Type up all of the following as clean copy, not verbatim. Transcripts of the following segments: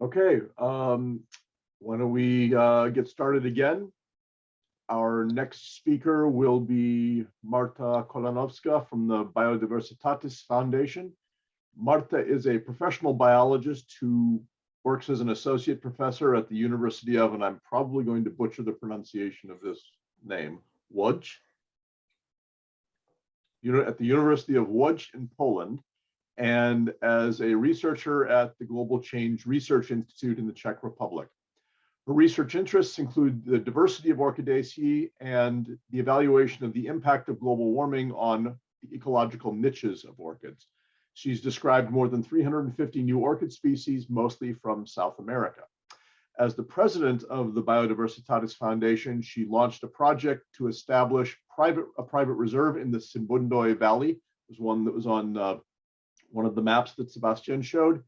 Okay, why don't we get started again? Our next speaker will be Marta Kolanowska from the Biodiversitatis Foundation. Marta is a professional biologist who works as an associate professor at the University of, and I'm probably going to butcher the pronunciation of this name, Łódź. At the University of Łódź in Poland, and as a researcher at the Global Change Research Institute in the Czech Republic. Her research interests include the diversity of Orchidaceae and the evaluation of the impact of global warming on the ecological niches of orchids. She's described more than 350 new orchid species, mostly from South America. As the president of the Biodiversitatis Foundation, she launched a project to establish a private reserve in the Simbundoy Valley. It was one that was on one of the maps that Sebastian showed.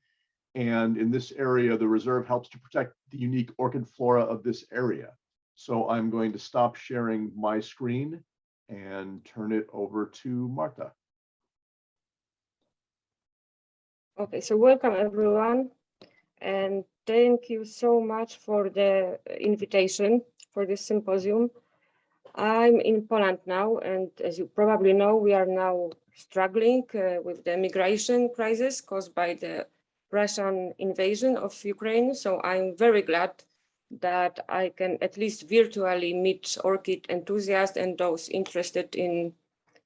And in this area, the reserve helps to protect the unique orchid flora of this area. So I'm going to stop sharing my screen and turn it over to Marta. Okay, so welcome everyone, and thank you so much for the invitation for this symposium. I'm in Poland now, and as you probably know, we are now struggling with the migration crisis caused by the Russian invasion of Ukraine. So I'm very glad that I can at least virtually meet orchid enthusiasts and those interested in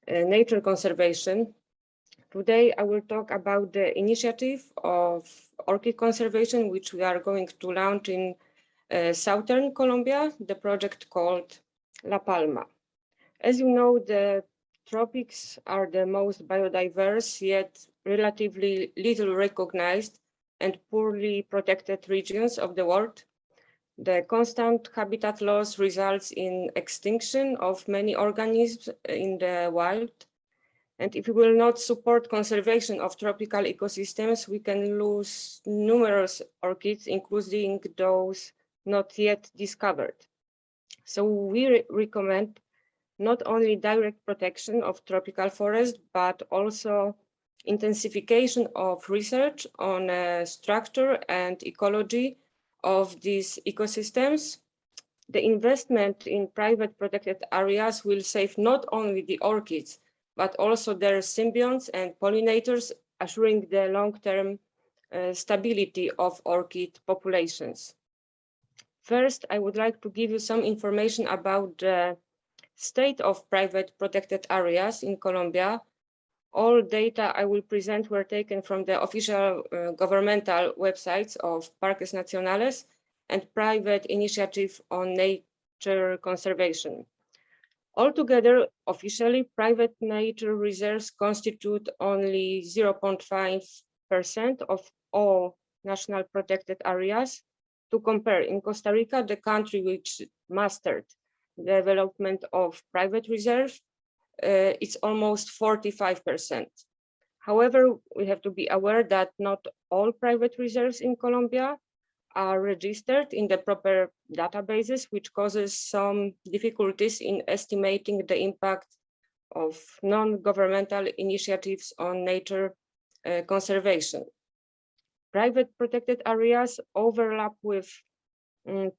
nature conservation. Today, I will talk about the initiative of orchid conservation, which we are going to launch in southern Colombia, the project called La Palma. As you know, the tropics are the most biodiverse, yet relatively little recognized and poorly protected regions of the world. The constant habitat loss results in extinction of many organisms in the wild. And if we will not support conservation of tropical ecosystems, we can lose numerous orchids, including those not yet discovered. So we recommend not only direct protection of tropical forest, but also intensification of research on structure and ecology of these ecosystems. The investment in private protected areas will save not only the orchids, but also their symbionts and pollinators, assuring the long-term stability of orchid populations. First, I would like to give you some information about the state of private protected areas in Colombia. All data I will present were taken from the official governmental websites of Parques Nacionales and private initiative on nature conservation. Altogether, officially, private nature reserves constitute only 0.5% of all national protected areas. To compare, in Costa Rica, the country which mastered the development of private reserves, it's almost 45%. However, we have to be aware that not all private reserves in Colombia are registered in the proper databases, which causes some difficulties in estimating the impact of non-governmental initiatives on nature conservation. Private protected areas overlap with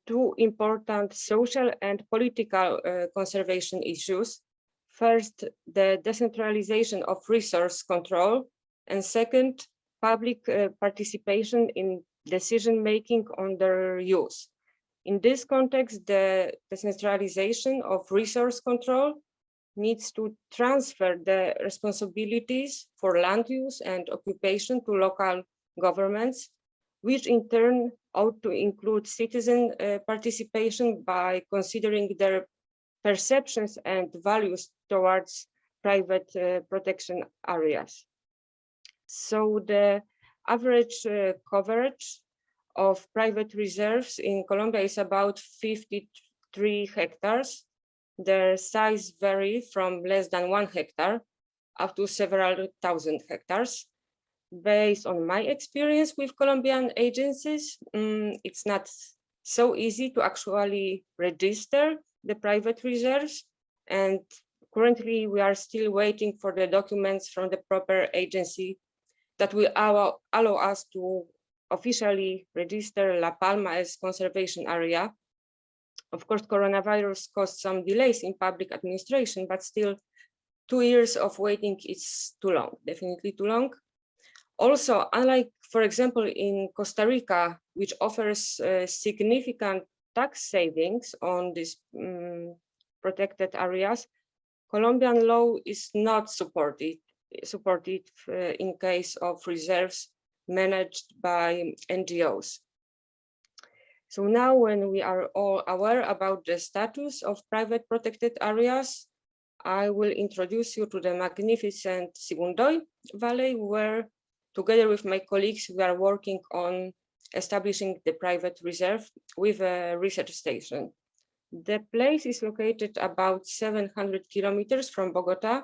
two important social and political conservation issues. First, the decentralization of resource control, and second, public participation in decision-making on their use. In this context, the decentralization of resource control needs to transfer the responsibilities for land use and occupation to local governments, which in turn ought to include citizen participation by considering their perceptions and values towards private protection areas. So the average coverage of private reserves in Colombia is about 53 hectares. Their size vary from less than 1 hectare up to several thousand hectares. Based on my experience with Colombian agencies, it's not so easy to actually register the private reserves, and currently we are still waiting for the documents from the proper agency that will allow us to officially register La Palma as conservation area. Of course, coronavirus caused some delays in public administration, but still 2 years of waiting is too long, definitely too long. Also, unlike, for example, in Costa Rica, which offers significant tax savings on these protected areas, Colombian law is not supported in case of reserves managed by NGOs. So now when we are all aware about the status of private protected areas, I will introduce you to the magnificent Sibundoy Valley, where together with my colleagues, we are working on establishing the private reserve with a research station. The place is located about 700 kilometers from Bogota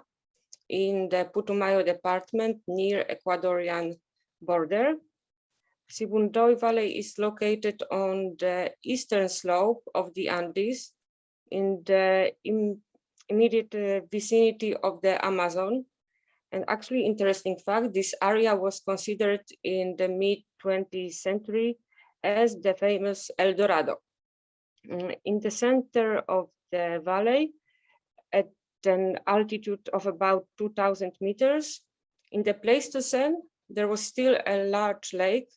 in the Putumayo department near Ecuadorian border. Sibundoy Valley is located on the eastern slope of the Andes in the immediate vicinity of the Amazon. And actually, interesting fact, this area was considered in the mid-20th century as the famous El Dorado. In the center of the valley, at an altitude of about 2,000 meters, in the Pleistocene, there was still a large lake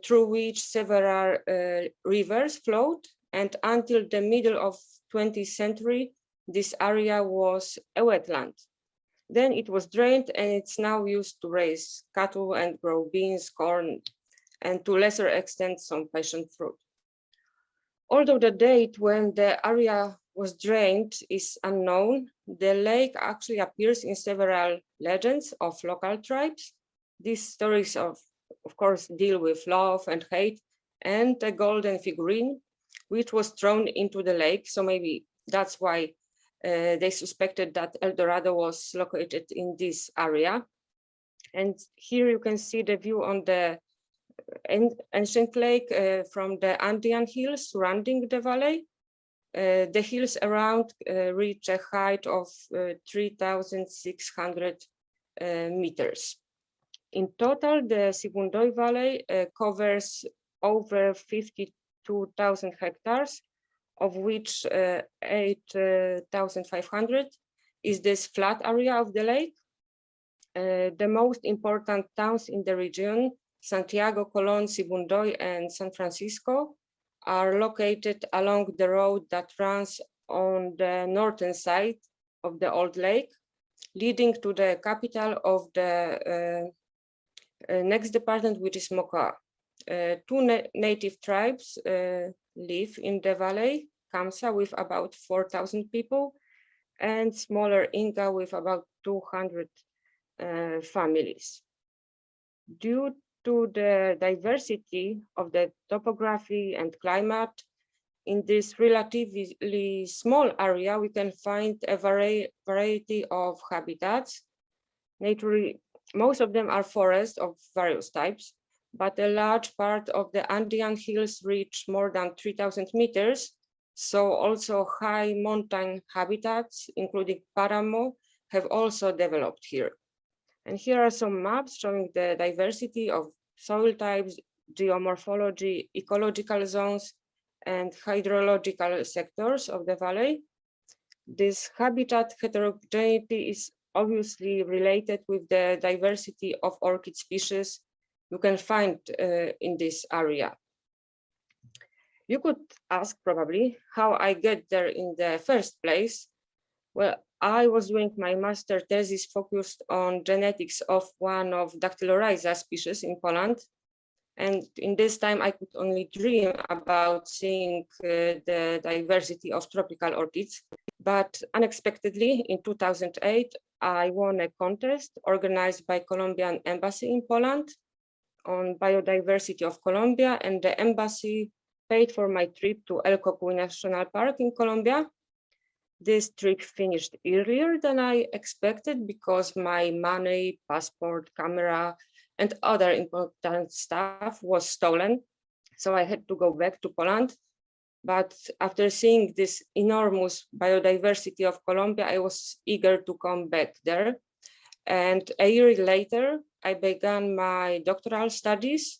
through which several rivers flowed, and until the middle of 20th century, this area was a wetland. Then it was drained, and it's now used to raise cattle and grow beans, corn, and to lesser extent, some passion fruit. Although the date when the area was drained is unknown, the lake actually appears in several legends of local tribes. These stories of course, deal with love and hate, and a golden figurine, which was thrown into the lake. So maybe that's why they suspected that El Dorado was located in this area. And here you can see the view on the ancient lake from the Andean hills surrounding the valley. The hills around reach a height of 3,600 meters. In total, the Sibundoy Valley covers over 52,000 hectares, of which 8,500 is this flat area of the lake. The most important towns in the region, Santiago, Colón, Sibundoy, and San Francisco, are located along the road that runs on the northern side of the old lake, leading to the capital of the next department, which is Mocoa. Two native tribes live in the valley, Kamsa with about 4,000 people, and smaller Inca with about 200 families. Due to the diversity of the topography and climate, in this relatively small area, we can find a variety of habitats. Naturally, most of them are forests of various types, but a large part of the Andean hills reach more than 3,000 meters. So also high mountain habitats, including Paramo, have also developed here. And here are some maps showing the diversity of soil types, geomorphology, ecological zones, and hydrological sectors of the valley. This habitat heterogeneity is obviously related with the diversity of orchid species you can find in this area. You could ask probably how I get there in the first place. Well, I was doing my master thesis focused on genetics of one of Dactylorhiza species in Poland. And in this time, I could only dream about seeing the diversity of tropical orchids. But unexpectedly, in 2008, I won a contest organized by Colombian Embassy in Poland on biodiversity of Colombia, and the embassy paid for my trip to El Cocuy National Park in Colombia. This trip finished earlier than I expected because my money, passport, camera, and other important stuff was stolen. So I had to go back to Poland. But after seeing this enormous biodiversity of Colombia, I was eager to come back there. And a year later, I began my doctoral studies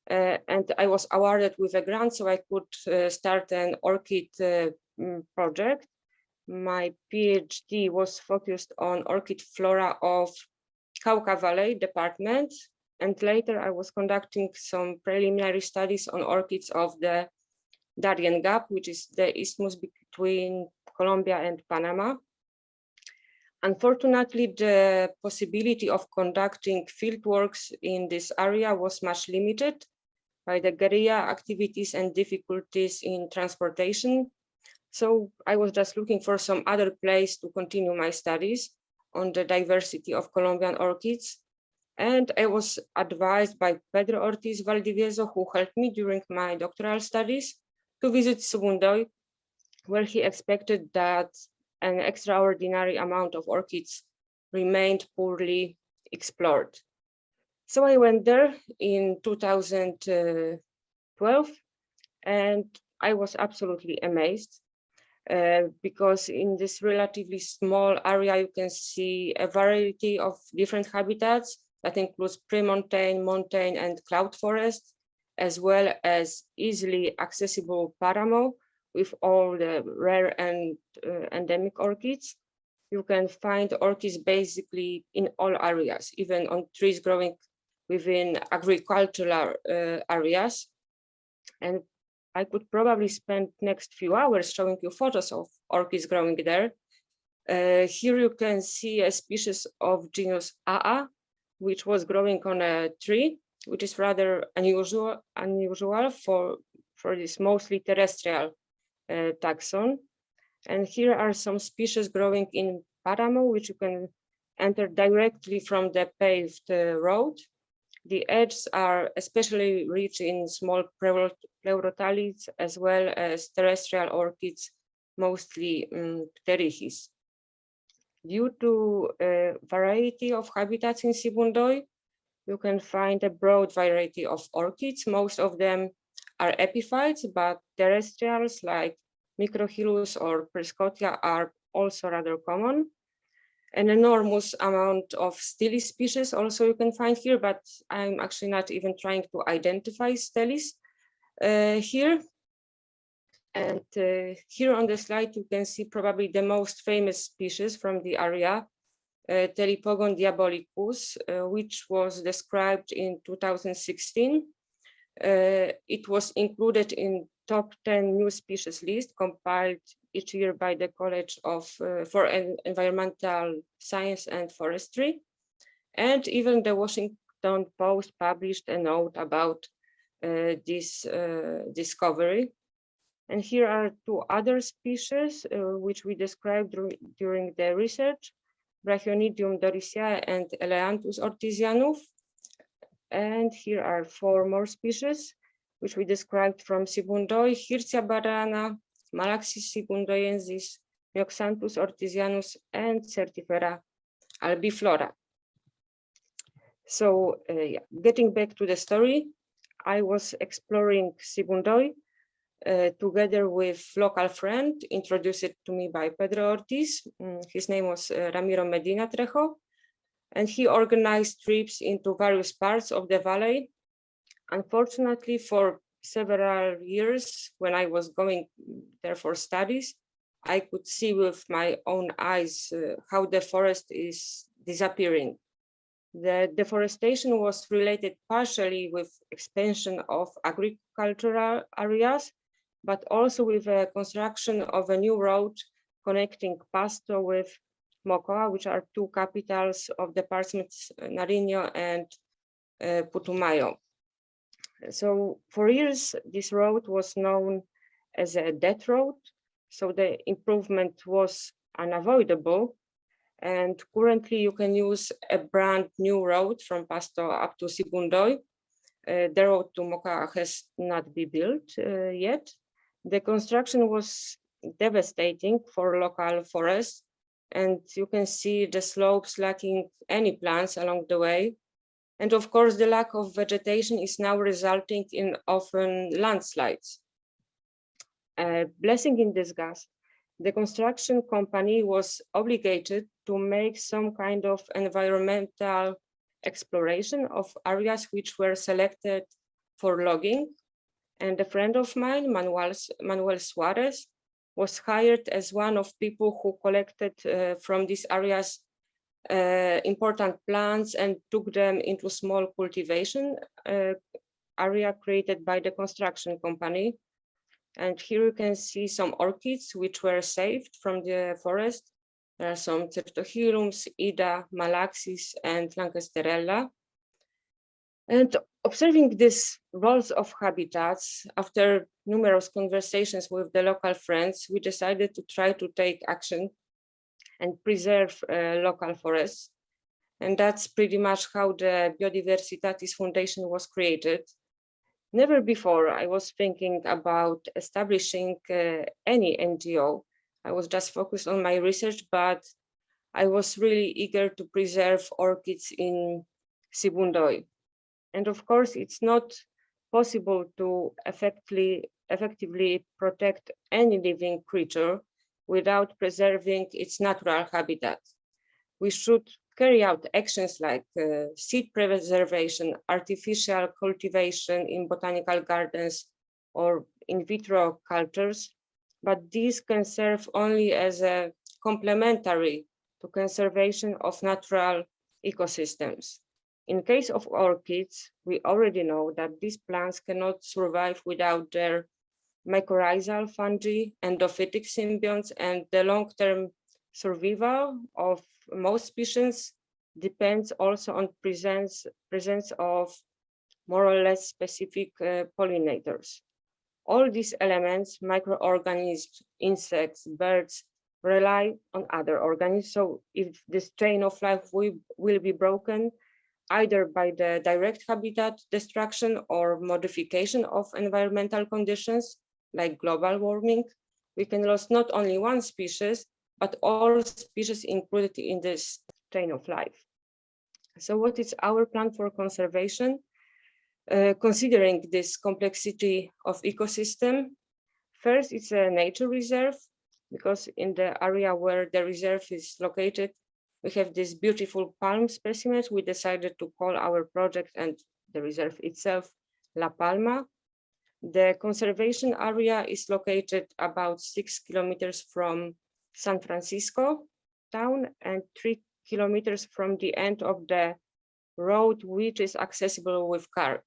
and I was awarded with a grant so I could start an orchid project. My PhD was focused on orchid flora of Cauca Valley department, and later I was conducting some preliminary studies on orchids of the Darien Gap, which is the isthmus between Colombia and Panama. Unfortunately, the possibility of conducting fieldworks in this area was much limited by the guerrilla activities and difficulties in transportation. So I was just looking for some other place to continue my studies on the diversity of Colombian orchids. And I was advised by Pedro Ortiz Valdivieso, who helped me during my doctoral studies, to visit Sibundoy, where he expected that an extraordinary amount of orchids remained poorly explored. So I went there in 2012, and I was absolutely amazed because in this relatively small area, you can see a variety of different habitats that includes pre-montane, montane, and cloud forests, as well as easily accessible paramo with all the rare and endemic orchids. You can find orchids basically in all areas, even on trees growing within agricultural areas. And I could probably spend next few hours showing you photos of orchids growing there. Here you can see a species of genus AA, which was growing on a tree, which is rather unusual for this mostly terrestrial taxon. And here are some species growing in paramo, which you can enter directly from the paved road. The edges are especially rich in small pleurothallids, as well as terrestrial orchids, mostly pterichis. Due to a variety of habitats in Sibundoy, you can find a broad variety of orchids. Most of them are epiphytes, but terrestrials like Microhilus or Prescottia are also rather common. An enormous amount of stele species also you can find here, but I'm actually not even trying to identify steles here. And here on the slide, you can see probably the most famous species from the area, Telepogon diabolicus, which was described in 2016. It was included in top 10 new species list compiled each year by the College of for Environmental Science and Forestry. And even the Washington Post published a note about this discovery. And here are two other species which we described during the research, Brachyonidium dorisiae and Eleanthus ortesianus. And here are four more species which we described from Sibundoy, Hircia barana, Malaxis sibundoyensis, Myoxanthus ortesianus, and Certifera albiflora. So getting back to the story, I was exploring Sibundoy together with local friend introduced to me by Pedro Ortiz. His name was Ramiro Medina Trejo, and he organized trips into various parts of the valley. Unfortunately, for several years, when I was going there for studies, I could see with my own eyes how the forest is disappearing. The deforestation was related partially with expansion of agricultural areas, but also with the construction of a new road connecting Pasto with Mocoa, which are two capitals of departments Nariño and Putumayo. So for years, this road was known as a death road, so the improvement was unavoidable. And currently you can use a brand new road from Pasto up to Sibundoy. The road to Mocoa has not been built yet. The construction was devastating for local forests, and you can see the slopes lacking any plants along the way. And of course, the lack of vegetation is now resulting in often landslides. Blessing in disguise, the construction company was obligated to make some kind of environmental exploration of areas which were selected for logging. And a friend of mine, Manuel Suarez, was hired as one of people who collected from these areas important plants and took them into small cultivation area created by the construction company. And here you can see some orchids which were saved from the forest. There are some Certohyllums, Ida, Malaxis, and Lancasterella. And observing these roles of habitats, after numerous conversations with the local friends, we decided to try to take action and preserve local forests. And that's pretty much how the Biodiversitatis Foundation was created. Never before I was thinking about establishing any NGO. I was just focused on my research, but I was really eager to preserve orchids in Sibundoy. And of course, it's not possible to effectively protect any living creature without preserving its natural habitat. We should carry out actions like seed preservation, artificial cultivation in botanical gardens, or in vitro cultures, but these can serve only as a complementary to conservation of natural ecosystems. In case of orchids, we already know that these plants cannot survive without their mycorrhizal fungi, endophytic symbionts, and the long-term survival of most species depends also on presence of more or less specific pollinators. All these elements, microorganisms, insects, birds, rely on other organisms. So if this chain of life will be broken, either by the direct habitat destruction or modification of environmental conditions like global warming, we can lose not only one species, but all species included in this chain of life. So what is our plan for conservation? Considering this complexity of ecosystem, first it's a nature reserve, because in the area where the reserve is located, we have this beautiful palm specimens. We decided to call our project and the reserve itself La Palma. The conservation area is located about 6 kilometers from San Francisco town and 3 kilometers from the end of the road, which is accessible with car.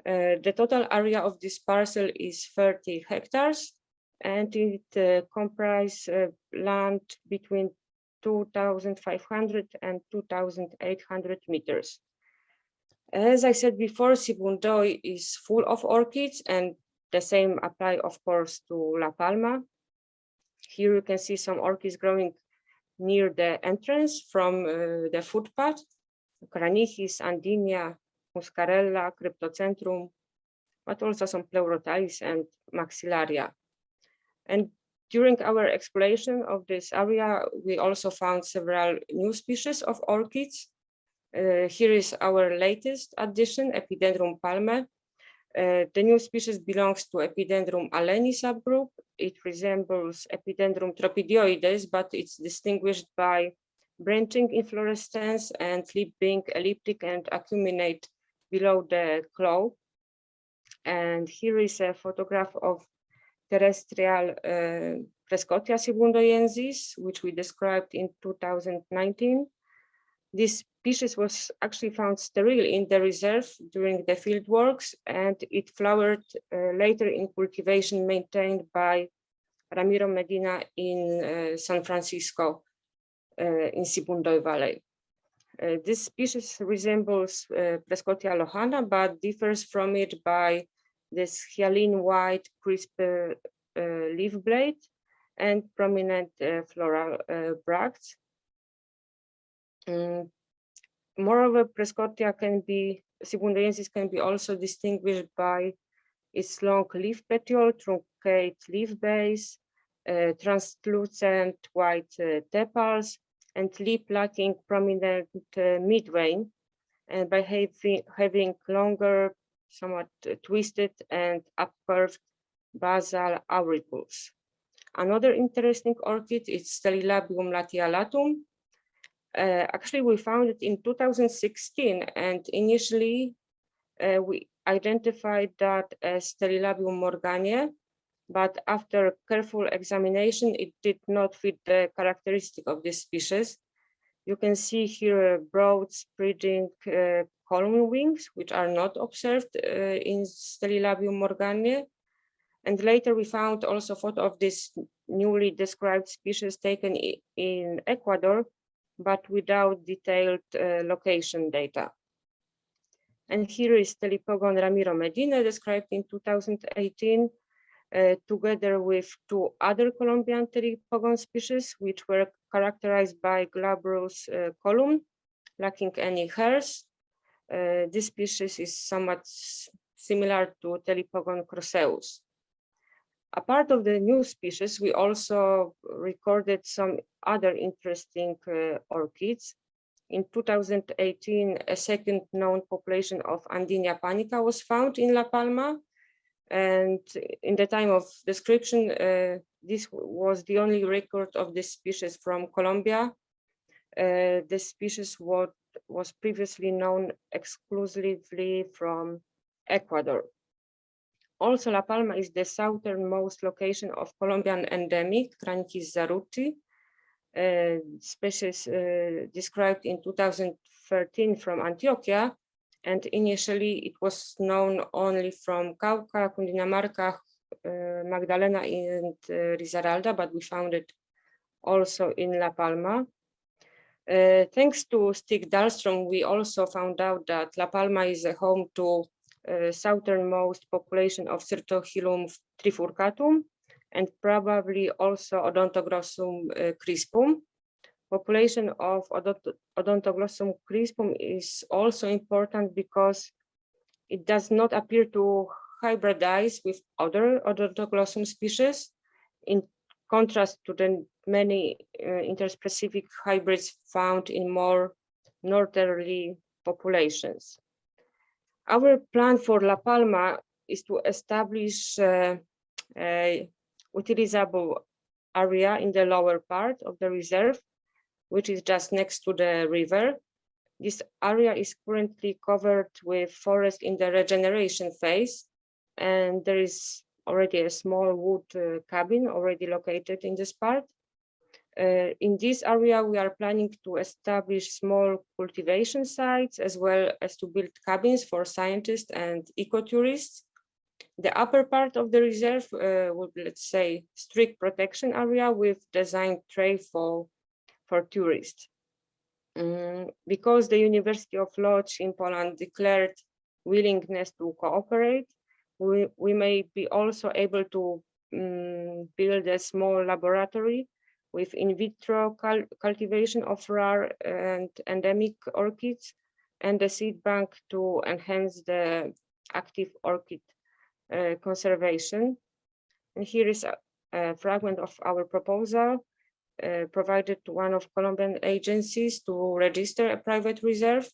The total area of this parcel is 30 hectares, and it comprises land between 2,500 and 2,800 meters. As I said before, Sibundoy is full of orchids, and the same apply, of course, to La Palma. Here you can see some orchids growing near the entrance from the footpath: Cranichis, Andinia, Muscarella, Cryptocentrum, but also some Pleurotalis and Maxillaria. And during our exploration of this area, we also found several new species of orchids. Here is our latest addition, Epidendrum palmae. The new species belongs to Epidendrum alleni subgroup. It resembles Epidendrum tropidioides, but it's distinguished by branching inflorescence and leaf being elliptic and acuminate below the claw. And here is a photograph of terrestrial Prescotia sibundoyensis, which we described in 2019. This species was actually found sterile in the reserve during the field works, and it flowered later in cultivation maintained by Ramiro Medina in San Francisco in Sibundoy Valley. This species resembles Prescotia lohana, but differs from it by this hyaline white crisp leaf blade and prominent floral bracts. Moreover, Prescotia sibundoyensis can be also distinguished by its long leaf petiole, truncate leaf base, translucent white tepals, and leaf lacking prominent midvein, and by having longer, somewhat twisted and upcurved basal auricules. Another interesting orchid is Stelilabium latialatum. Actually, we found it in 2016, and initially identified that as Stellilabium morganae, but after careful examination, it did not fit the characteristic of this species. You can see here broad spreading column wings, which are not observed in Stellilabium morganae. And later we found also photo of this newly described species taken in Ecuador, but without detailed location data. And here is Telepogon Ramiro Medina, described in 2018, together with two other Colombian Telepogon species, which were characterized by glabrous column, lacking any hairs. This species is somewhat similar to Telepogon crosseus. Apart of the new species, we also recorded some other interesting orchids. In 2018, a second known population of Andinia panica was found in La Palma. And in the time of description, this was the only record of this species from Colombia. The species was previously known exclusively from Ecuador. Also, La Palma is the southernmost location of Colombian endemic Cranchis zaruti, species described in 2013 from Antioquia, and initially it was known only from Cauca, Cundinamarca, Magdalena, and Risaralda, but we found it also in La Palma. Thanks to Stig Dahlström, we also found out that La Palma is a home to southernmost population of Certohilum trifurcatum, and probably also Odontoglossum crispum. Population of Odontoglossum crispum is also important because it does not appear to hybridize with other Odontoglossum species, in contrast to the many interspecific hybrids found in more northerly populations. Our plan for La Palma is to establish a utilizable area in the lower part of the reserve, which is just next to the river. This area is currently covered with forest in the regeneration phase, and there is already a small wood cabin already located in this part. In this area, we are planning to establish small cultivation sites, as well as to build cabins for scientists and ecotourists. The upper part of the reserve would, let's say, strict protection area with designed tray for tourists. Because the University of Łódź in Poland declared willingness to cooperate, we may be also able to build a small laboratory with in vitro cultivation of rare and endemic orchids, and a seed bank to enhance the active orchid conservation. And here is a fragment of our proposal provided to one of Colombian agencies to register a private reserve.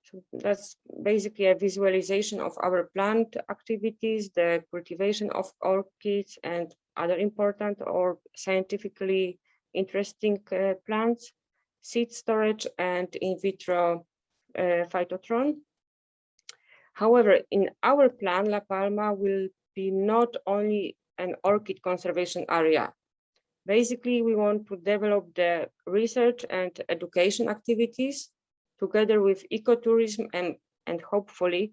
So that's basically a visualization of our plant activities, the cultivation of orchids and other important or scientifically interesting plants, seed storage, and in vitro phytotron. However, in our plan, La Palma will be not only an orchid conservation area. Basically, we want to develop the research and education activities together with ecotourism, and hopefully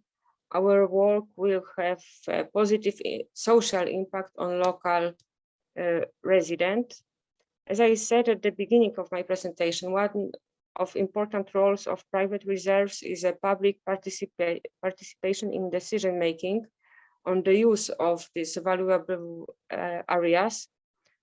our work will have a positive social impact on local residents. As I said at the beginning of my presentation, one of important roles of private reserves is a public participation in decision-making on the use of these valuable areas.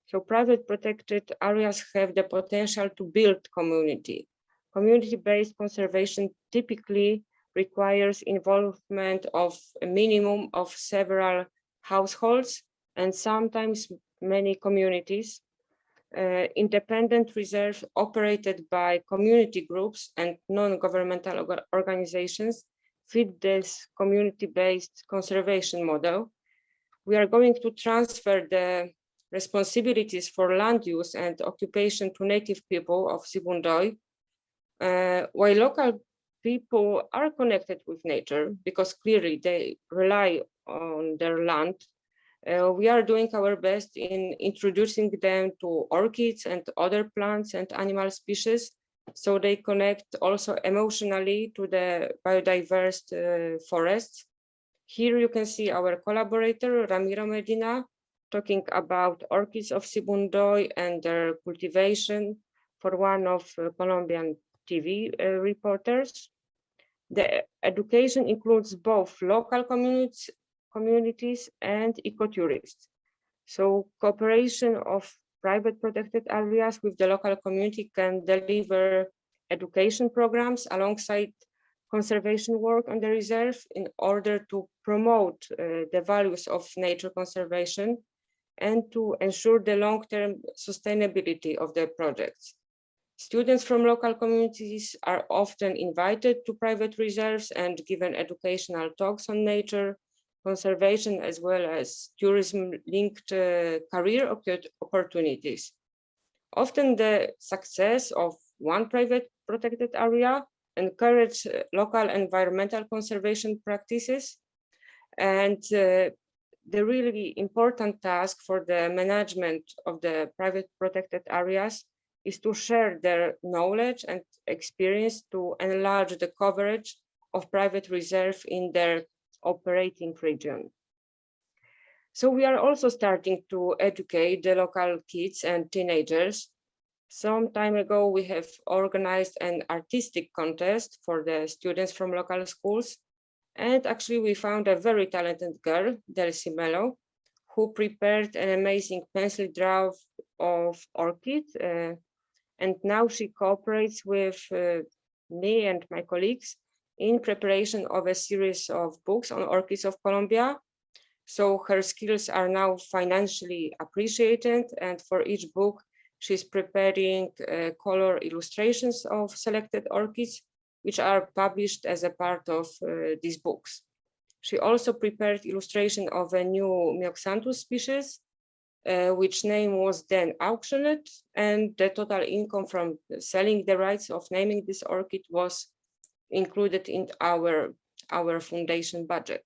So private protected areas have the potential to build community. Community-based conservation typically requires involvement of a minimum of several households and sometimes many communities. Independent reserves operated by community groups and non-governmental organizations fit this community-based conservation model. We are going to transfer the responsibilities for land use and occupation to native people of Sibundoy, while local people are connected with nature because clearly they rely on their land. We are doing our best in introducing them to orchids and other plants and animal species, so they connect also emotionally to the biodiverse forests. Here you can see our collaborator, Ramiro Medina, talking about orchids of Sibundoy and their cultivation for one of Colombian TV reporters. The education includes both local communities and ecotourists. So cooperation of private protected areas with the local community can deliver education programs alongside conservation work on the reserve in order to promote the values of nature conservation and to ensure the long-term sustainability of the projects. Students from local communities are often invited to private reserves and given educational talks on nature, conservation, as well as tourism-linked career opportunities. Often the success of one private protected area encourages local environmental conservation practices, and the really important task for the management of the private protected areas is to share their knowledge and experience to enlarge the coverage of private reserve in their operating region. So we are also starting to educate the local kids and teenagers. Some time ago, we have organized an artistic contest for the students from local schools. And actually we found a very talented girl, Delcy Mello, who prepared an amazing pencil drawing of orchid. And now she cooperates with me and my colleagues in preparation of a series of books on orchids of Colombia. So her skills are now financially appreciated, and for each book, she's preparing color illustrations of selected orchids, which are published as a part of these books. She also prepared illustration of a new Myoxanthus species, which name was then auctioned, and the total income from selling the rights of naming this orchid was included in our foundation budget.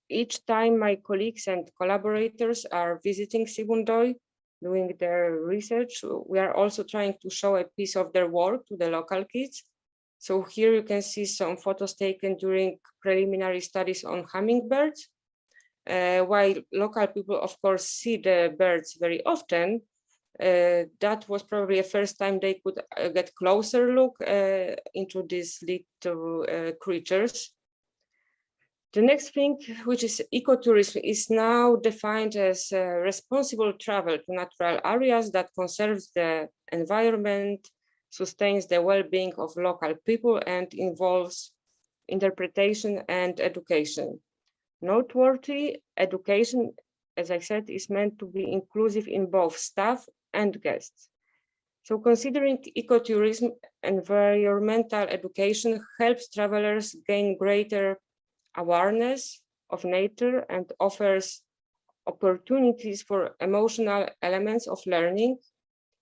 Each time my colleagues and collaborators are visiting Sibundoy, doing their research, we are also trying to show a piece of their work to the local kids. So here you can see some photos taken during preliminary studies on hummingbirds. While local people, of course, see the birds very often, that was probably the first time they could get closer look into these little creatures. The next thing, which is ecotourism, is now defined as responsible travel to natural areas that conserves the environment, sustains the well-being of local people, and involves interpretation and education. Noteworthy, education, as I said, is meant to be inclusive in both staff and guests. So considering ecotourism, environmental education helps travelers gain greater awareness of nature and offers opportunities for emotional elements of learning.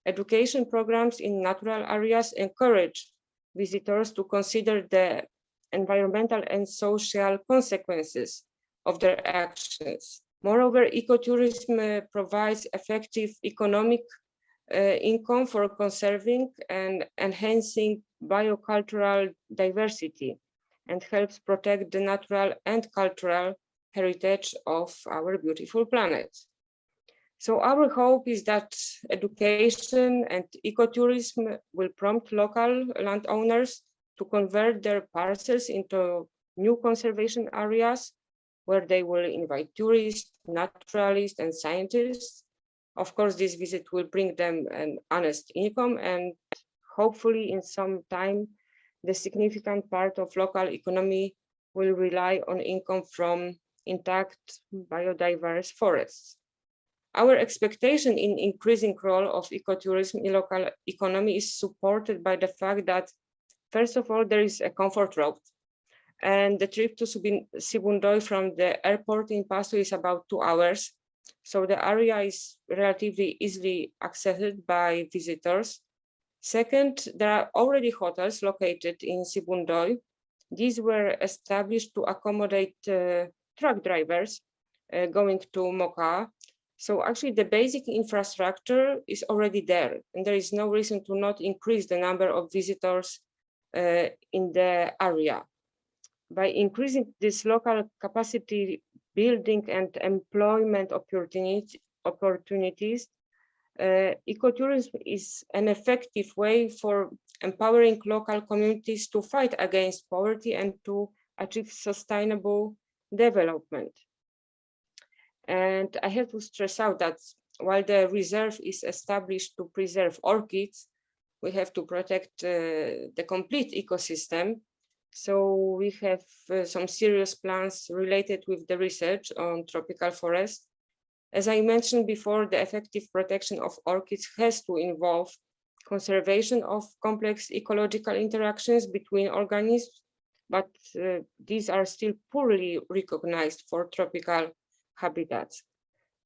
Education programs in natural areas encourage visitors to consider the environmental and social consequences of their actions. Moreover, ecotourism provides effective economic income for conserving and enhancing biocultural diversity, and helps protect the natural and cultural heritage of our beautiful planet. So our hope is that education and ecotourism will prompt local landowners to convert their parcels into new conservation areas where they will invite tourists, naturalists, and scientists. Of course, this visit will bring them an honest income, and hopefully in some time, the significant part of local economy will rely on income from intact biodiverse forests. Our expectation in increasing role of ecotourism in local economy is supported by the fact that, first of all, there is a comfort route, and the trip to Sibundoy from the airport in Pasto is about 2 hours. So the area is relatively easily accessed by visitors. Second, there are already hotels located in Sibundoy. These were established to accommodate truck drivers going to Mocha. So actually the basic infrastructure is already there, and there is no reason to not increase the number of visitors in the area. By increasing this local capacity building and employment opportunities, ecotourism is an effective way for empowering local communities to fight against poverty and to achieve sustainable development. And I have to stress out that while the reserve is established to preserve orchids, we have to protect the complete ecosystem. So we have some serious plans related with the research on tropical forests. As I mentioned before, the effective protection of orchids has to involve conservation of complex ecological interactions between organisms, but these are still poorly recognized for tropical habitats.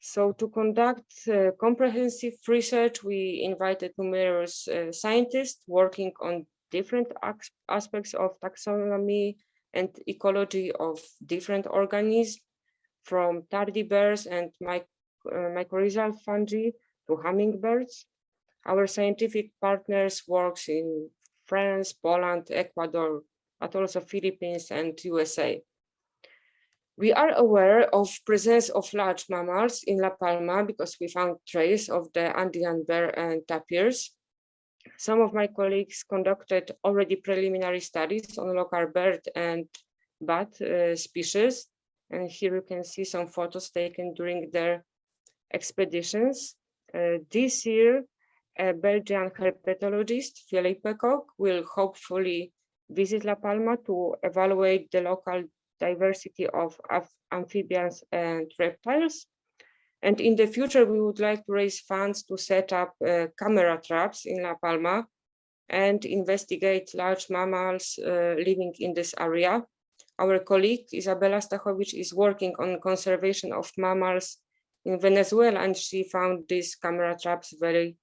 So to conduct comprehensive research, we invited numerous scientists working on different aspects of taxonomy and ecology of different organisms, from tardy birds and mycorrhizal fungi to hummingbirds. Our scientific partners works in France, Poland, Ecuador, but also Philippines and USA. We are aware of presence of large mammals in La Palma because we found traces of the Andean bear and tapirs. Some of my colleagues conducted already preliminary studies on local bird and bat species. And here you can see some photos taken during their expeditions. This year, a Belgian herpetologist, Philippe Koch, will hopefully visit La Palma to evaluate the local diversity of amphibians and reptiles. And in the future, we would like to raise funds to set up camera traps in La Palma and investigate large mammals living in this area. Our colleague, Isabela Stachowicz, is working on conservation of mammals in Venezuela, and she found these camera traps very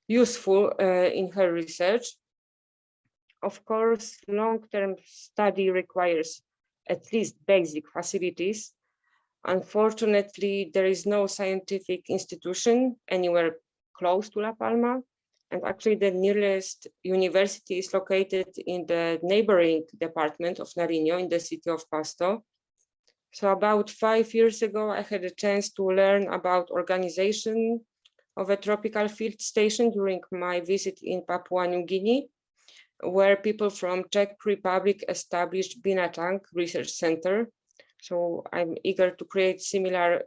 useful in her research. Of course, long-term study requires at least basic facilities. Unfortunately, there is no scientific institution anywhere close to La Palma, and actually the nearest university is located in the neighboring department of Nariño in the city of Pasto. So about 5 years ago, I had a chance to learn about organization of a tropical field station during my visit in Papua New Guinea, where people from Czech Republic established Binatang Research Center. So I'm eager to create similar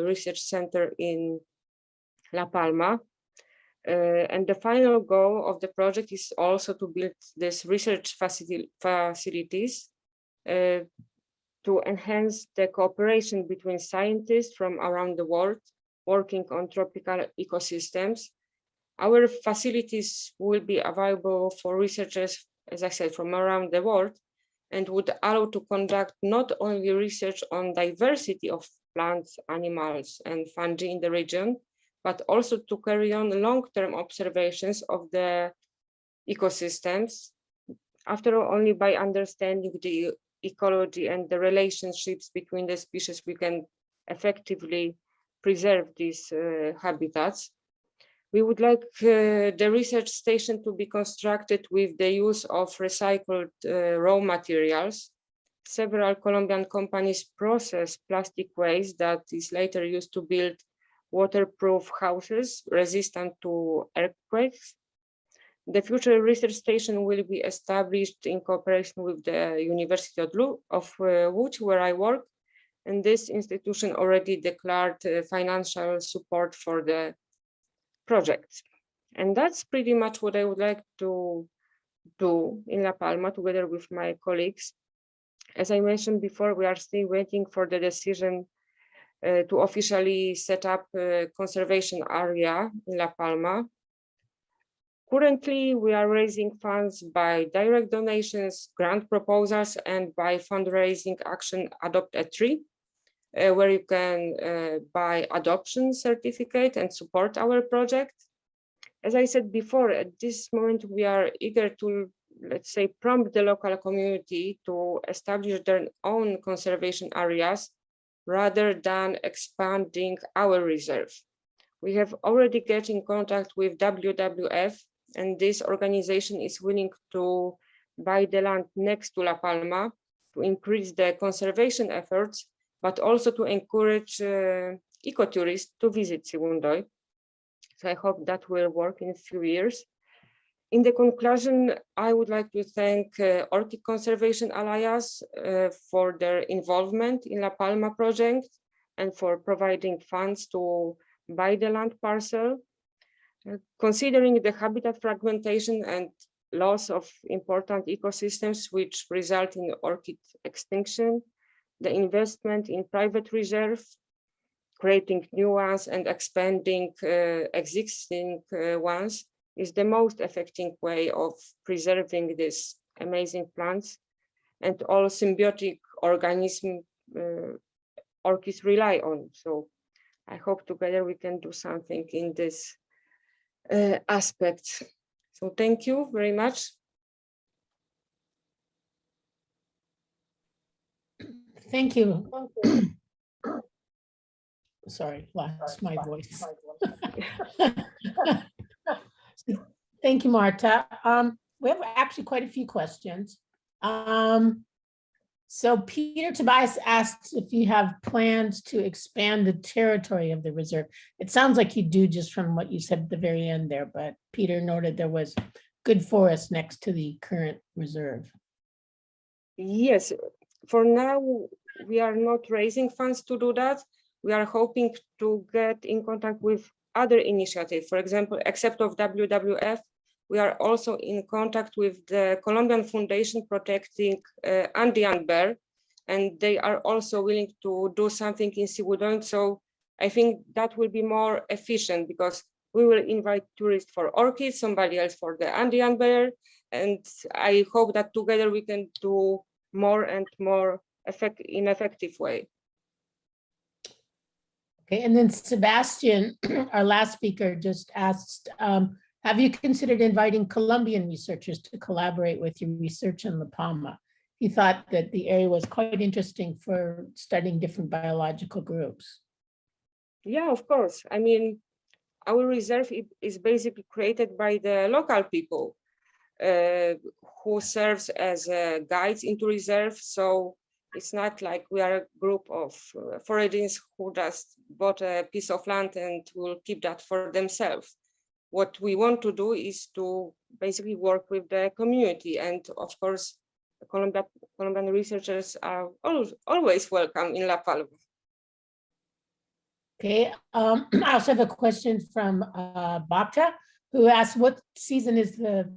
research center in La Palma. And the final goal of the project is also to build this research facilities to enhance the cooperation between scientists from around the world working on tropical ecosystems. Our facilities will be available for researchers, as I said, from around the world, and would allow to conduct not only research on diversity of plants, animals, and fungi in the region, but also to carry on long-term observations of the ecosystems. After all, only by understanding the ecology and the relationships between the species, we can effectively preserve these habitats. We would like the research station to be constructed with the use of recycled raw materials. Several Colombian companies process plastic waste that is later used to build waterproof houses resistant to earthquakes. The future research station will be established in cooperation with the University of Łódź, where I work, and this institution already declared financial support for the project. And that's pretty much what I would like to do in La Palma together with my colleagues. As I mentioned before, we are still waiting for the decision to officially set up a conservation area in La Palma. Currently, we are raising funds by direct donations, grant proposals, and by fundraising action Adopt a Tree, where you can buy adoption certificate and support our project. As I said before, at this moment, we are eager to, let's say, prompt the local community to establish their own conservation areas rather than expanding our reserve. We have already get in contact with WWF, and this organization is willing to buy the land next to La Palma to increase the conservation efforts, but also to encourage ecotourism to visit Sibundoy. So I hope that will work in a few years. In the conclusion, I would like to thank Orchid Conservation Alliance for their involvement in La Palma project and for providing funds to buy the land parcel. Considering the habitat fragmentation and loss of important ecosystems which result in orchid extinction, the investment in private reserve, creating new ones and expanding existing ones is the most effective way of preserving these amazing plants and all symbiotic organisms orchids rely on. So I hope together we can do something in this aspect. So thank you very much. Thank you. Sorry, lost my voice. Thank you, Marta. We have actually quite a few questions. So Peter Tobias asked if you have plans to expand the territory of the reserve. It sounds like you do just from what you said at the very end there, but Peter noted there was good forest next to the current reserve. Yes, for now, we are not raising funds to do that. We are hoping to get in contact with other initiatives. For example, except of WWF, we are also in contact with the Colombian Foundation protecting Andean bear, and they are also willing to do something in Sibundoy. So I think that will be more efficient because we will invite tourists for orchids, somebody else for the Andean bear, and I hope that together we can do more and more in effective way. Okay, and then Sebastian, our last speaker, just asked, have you considered inviting Colombian researchers to collaborate with your research in La Palma? He thought that the area was quite interesting for studying different biological groups. Yeah, of course. I mean, our reserve is basically created by the local people who serves as guides into reserve. So it's not like we are a group of foreigners who just bought a piece of land and will keep that for themselves. What we want to do is to basically work with the community. And of course, Colombian researchers are always welcome in La Palma. Okay, I also have a question from Marta, who asked what season is the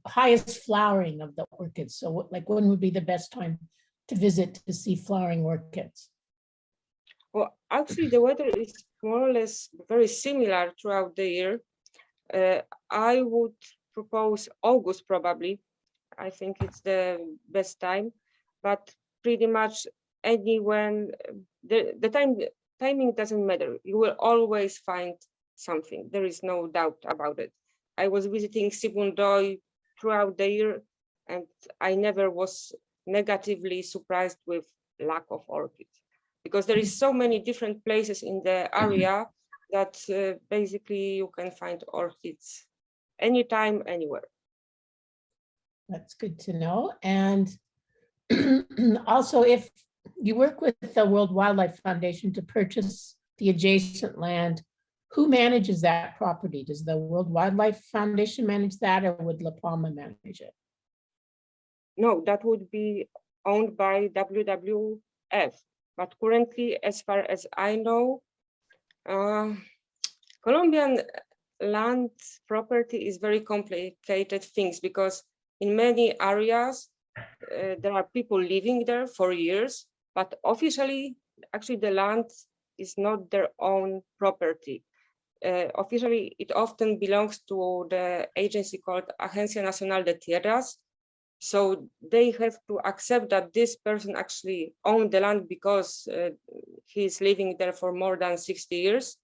highest flowering of the orchids? So like when would be the best time to visit to see flowering orchids? Well, actually the weather is more or less very similar throughout the year. I would propose August probably. I think it's the best time, but pretty much when the timing doesn't matter. You will always find something. There is no doubt about it. I was visiting Sibundoy throughout the year, and I never was negatively surprised with lack of orchids, because there is so many different places in the area that basically you can find orchids anytime, anywhere. That's good to know. And also, if you work with the World Wildlife Foundation to purchase the adjacent land, who manages that property? Does the World Wildlife Foundation manage that, or would La Palma manage it? No, that would be owned by WWF. But currently, as far as I know, Colombian land property is very complicated things, because in many areas, there are people living there for years, but officially, actually the land is not their own property. Officially, it often belongs to the agency called Agencia Nacional de Tierras. So they have to accept that this person actually owned the land because he's living there for more than 60 years.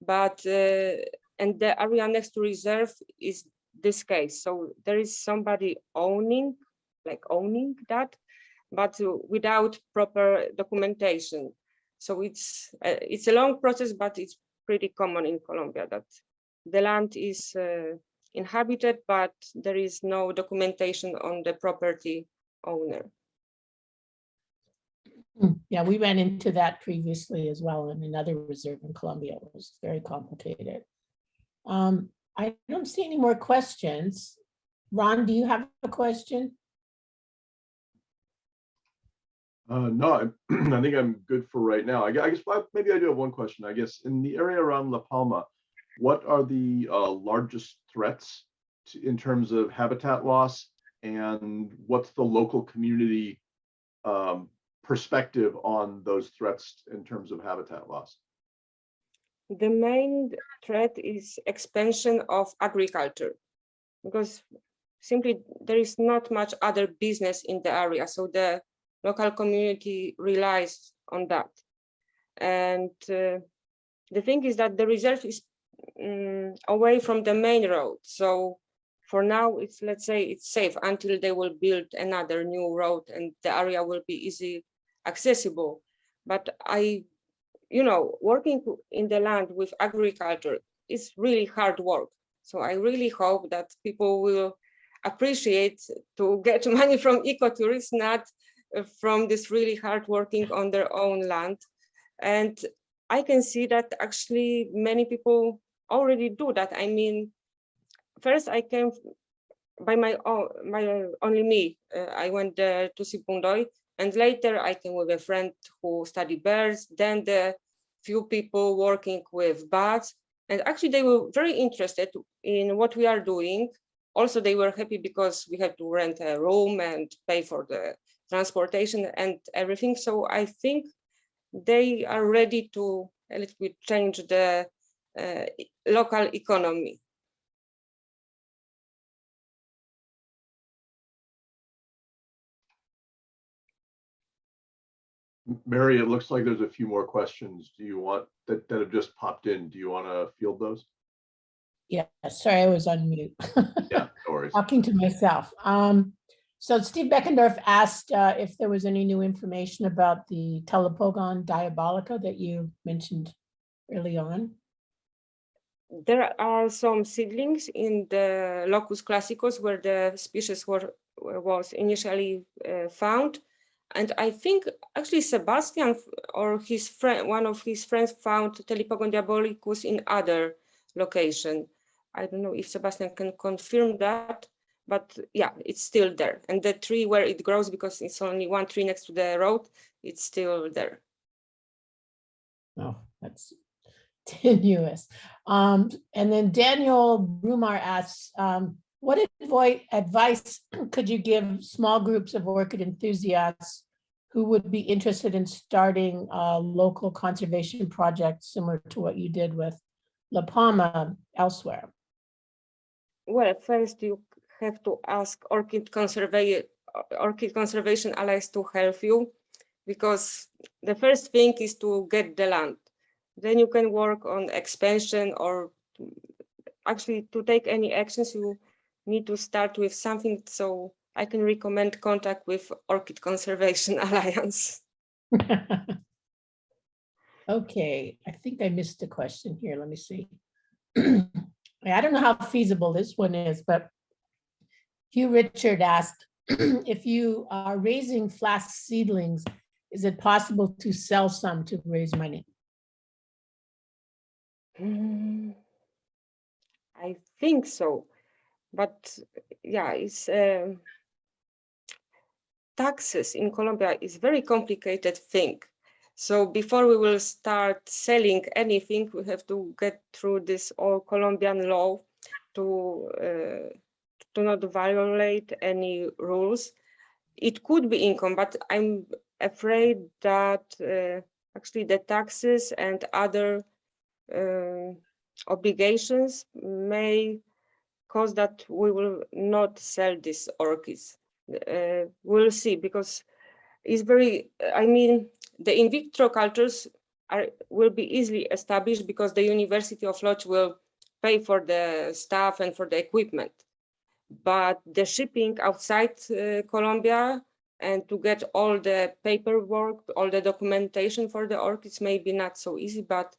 But and the area next to reserve is this case. So there is somebody owning that, but without proper documentation. So it's a long process, but it's pretty common in Colombia that the land is inhabited, but there is no documentation on the property owner. Yeah, we ran into that previously as well in another reserve in Colombia. It was very complicated. I don't see any more questions. Ron, do you have a question? No, I think I'm good for right now. I guess maybe I do have one question. I guess in the area around La Palma, what are the largest threats in terms of habitat loss, and what's the local community perspective on those threats in terms of habitat loss? The main threat is expansion of agriculture, because simply there is not much other business in the area. So the local community relies on that. And the thing is that the reserve is away from the main road. So for now, it's, let's say, it's safe until they will build another new road and the area will be easy accessible. But working in the land with agriculture is really hard work. So I really hope that people will appreciate to get money from ecotourism, not from this really hard working on their own land. And I can see that actually many people already do that. I mean, first I came by only me. I went there to see Pundoy, and later I came with a friend who studied birds, then the few people working with bats. And actually they were very interested in what we are doing. Also, they were happy because we had to rent a room and pay for the transportation and everything. So I think they are ready to a little bit change the local economy. Mary, it looks like there's a few more questions. Do you want that have just popped in? Do you want to field those? Yeah, sorry, I was on mute. Yeah, no worries. Talking to myself. So Steve Beckendorf asked if there was any new information about the Telepogon diabolica that you mentioned early on. There are some seedlings in the Locus classicus where the species was initially found. And I think actually Sebastian or his friend, one of his friends, found Telepogon diabolicus in other location. I don't know if Sebastian can confirm that, but yeah, it's still there. And the tree where it grows, because it's only one tree next to the road, it's still there. Oh, that's tenuous. And then Daniel Brumar asks, what advice could you give small groups of orchid enthusiasts who would be interested in starting a local conservation project similar to what you did with La Palma elsewhere? Well, first you have to ask Orchid Conservation Allies to help you, because the first thing is to get the land. Then you can work on expansion, or actually to take any actions, you need to start with something. So I can recommend contact with Orchid Conservation Alliance. Okay, I think I missed a question here. Let me see. I don't know how feasible this one is, but Hugh Richard asked, if you are raising flask seedlings, is it possible to sell some to raise money? I think so, but yeah, it's taxes in Colombia is very complicated thing. So before we will start selling anything, we have to get through this all Colombian law to not violate any rules. It could be income, but I'm afraid that actually the taxes and other obligations may cause that we will not sell these orchids. We'll see, because it's very, I mean, the in vitro cultures will be easily established because the University of Lodz will pay for the staff and for the equipment. But the shipping outside Colombia and to get all the paperwork, all the documentation for the orchids may be not so easy, but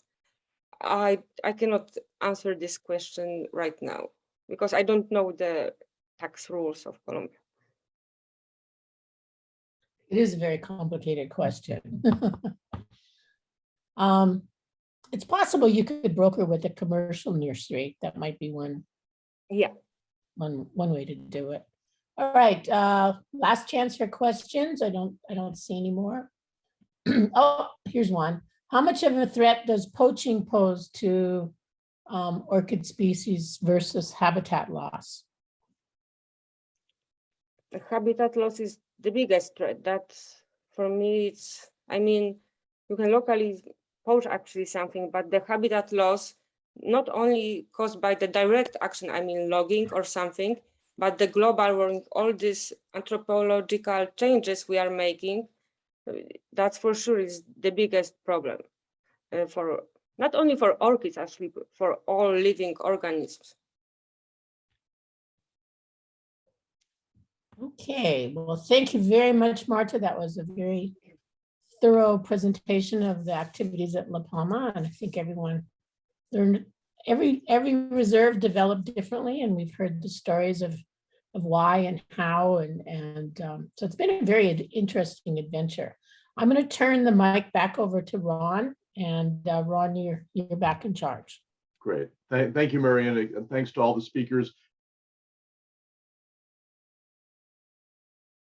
I cannot answer this question right now because I don't know the tax rules of Colombia. It is a very complicated question. It's possible you could broker with a commercial nursery. That might be one way to do it. All right, last chance for questions. I don't see any more. Oh, here's one. How much of a threat does poaching pose to orchid species versus habitat loss? The habitat loss is the biggest threat. That's for me, it's, I mean, you can locally poach actually something, but the habitat loss, not only caused by the direct action, I mean, logging or something, but the global warming, all these anthropological changes we are making, that's for sure is the biggest problem for not only for orchids, actually, but for all living organisms. Okay, well, thank you very much, Marta. That was a very thorough presentation of the activities at La Palma, and I think everyone learned. Every reserve developed differently, and we've heard the stories of why and how, and so it's been a very interesting adventure. I'm going to turn the mic back over to Ron, and Ron, you're back in charge. Great. Thank you, Marianne, and thanks to all the speakers.